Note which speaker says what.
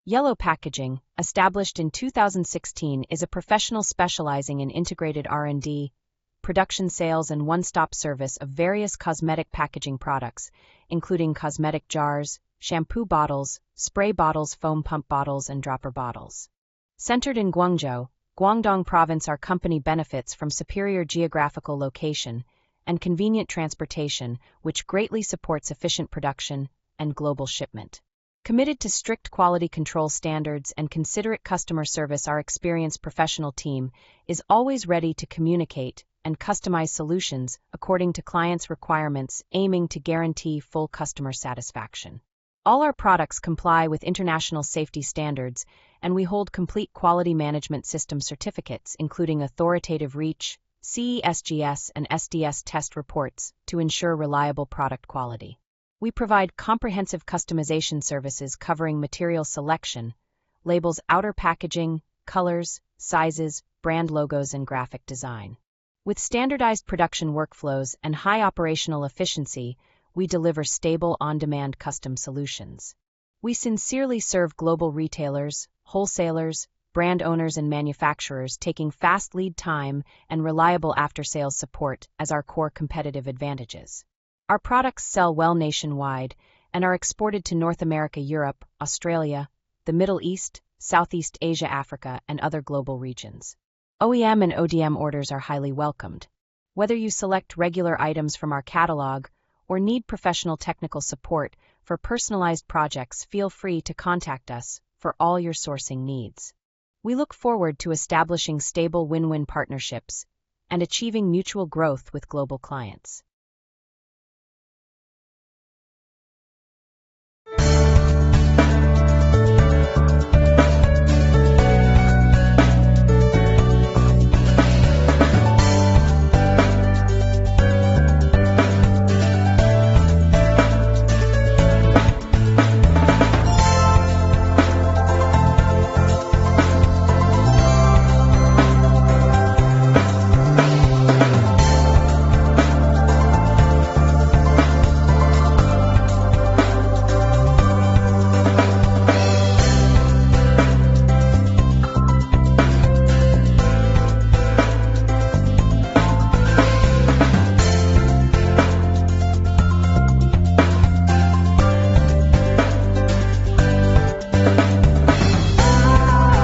Speaker 1: Yello Packaging, established in 2016, is a professional specializing in integrated R&D, production sales and one-stop service of various cosmetic packaging products, including cosmetic jars, shampoo bottles, spray bottles, foam pump bottles, and dropper bottles. Centered in Guangzhou, Guangdong Province, our company benefits from superior geographical location and convenient transportation, which greatly supports efficient production and global shipment. Committed to strict quality control standards and considerate customer service, our experienced professional team is always ready to communicate and customize solutions according to clients' requirements, aiming to guarantee full customer satisfaction. All our products comply with international safety standards, and we hold complete quality management system certificates, including authoritative REACH, CESGS, and SDS test reports to ensure reliable product quality. We provide comprehensive customization services covering material selection, labels, outer packaging, colors, sizes, brand logos, and graphic design. With standardized production workflows and high operational efficiency, we deliver stable, on-demand custom solutions. We sincerely serve global retailers, wholesalers, brand owners, and manufacturers, taking fast lead time and reliable after-sales support as our core competitive advantages. Our products sell well nationwide and are exported to North America, Europe, Australia, the Middle East, Southeast Asia, Africa, and other global regions. OEM and ODM orders are highly welcomed. Whether you select regular items from our catalog or need professional technical support for personalized projects, feel free to contact us for all your sourcing needs. We look forward to establishing stable win-win partnerships and achieving mutual growth with global clients.